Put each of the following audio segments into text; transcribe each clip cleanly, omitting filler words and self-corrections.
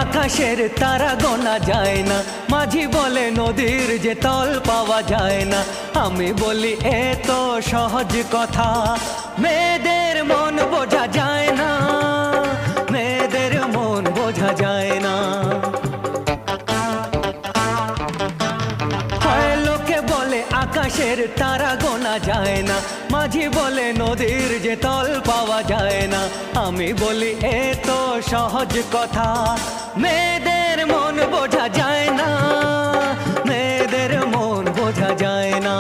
আকাশের তারা গোনা যায় না, মাঝি বলে নদীর যে তল পাওয়া যায় না। আমি বলি এত সহজ কথা মেয়েদের মন বোঝা যায় না, মেয়েদের মন বোঝা যায় না। লোকে বলে আকাশের তারা গোনা যায় না, মাঝি বলে নদীর যে তল পাওয়া যায় না। আমি বলি এত সহজ কথা মেয়েদের মন বোঝা যায় না, মেয়েদের মন বোঝা যায় না।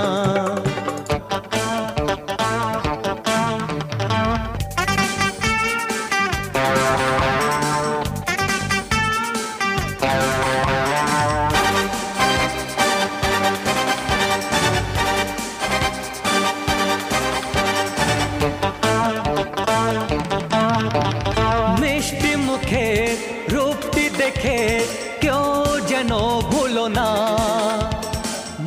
মিষ্টি মুখে রূপটি দেখে কেউ যেন ভুলো না,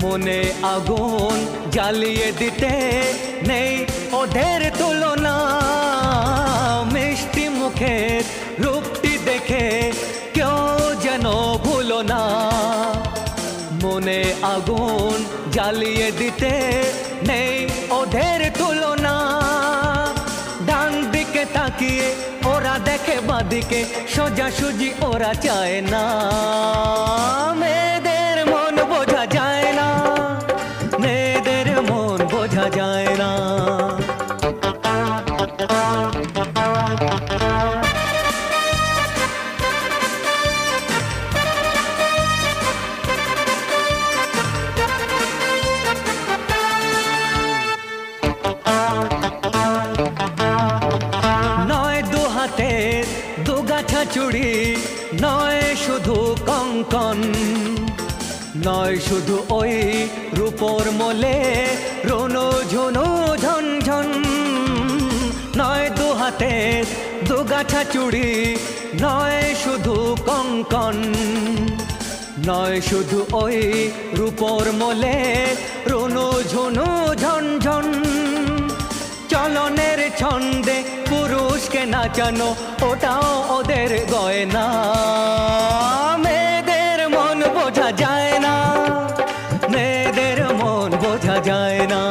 মনে আগুন জ্বালিয়ে দিতে নেই ওদের তুলনা। মিষ্টি মুখের রূপটি দেখে কেউ যেন ভুলো না, মনে আগুন জ্বালিয়ে দিতে নেই ওদের তুলনা। ডান দিকে তাকিয়ে ওরা দেখে বাঁদিকে, সোজাসুজি ওরা চায় না। মেয়েদের মন বোঝা যায় না, মেয়েদের মন বোঝা যায় না। দুগাছা চুড়ি নয় শুধু কঙ্কন, নয় শুধু ওই রূপোর মোলে রোনো ঝুনো ঝনঝন। নয় দু হাতে দুগাছা চুড়ি নয় শুধু কঙ্কন, নয় শুধু ওই রূপোর মোলে রোনো ঝুনো ঝনঝন। চলনের ছন্দে পুরুষকে নাচানো ওটাও ওদের গয়না। মেয়েদের মন বোঝা যায় না, মেয়েদের মন বোঝা যায় না।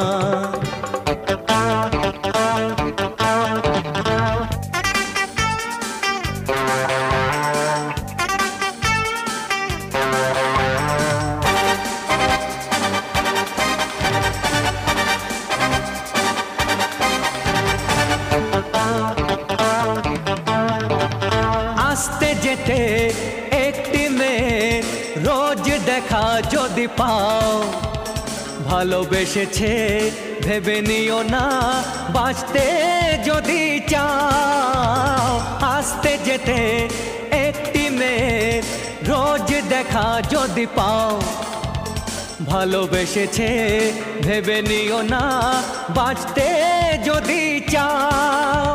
আসতে যেতে একটি মেয়ে রোজ দেখা যদি পাও, ভালোবেসেছে ভেবে নিও না বাঁচতে যদি চাও। আসতে যেতে একটি মেয়ে রোজ দেখা যদি পাও, ভালোবেসেছে ভেবে নিও না বাঁচতে যদি চাও।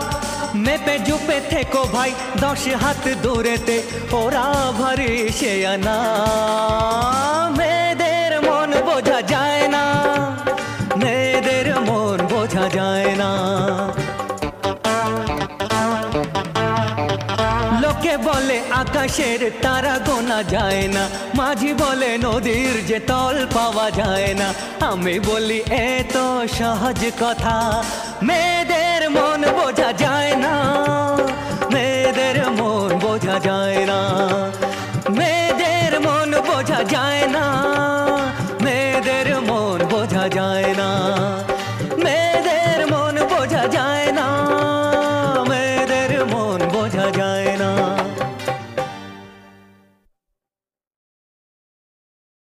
মেপে জুপে থেকো ভাই 10 হাত দূরেতে, ওরা ভারী সে আনা। মেয়েদের মন বোঝা যায় না, মেয়েদের মন বোঝা যায় না। লোকে বলে আকাশের তারা গোনা যায় না, মাঝি বলে নদীর যে তল পাওয়া যায় না। আমি বলি এত সহজ কথা মেয়েদের মন বোঝা যায় না, মেয়েদের মন বোঝা যায় না, মেয়েদের মন বোঝা যায় না।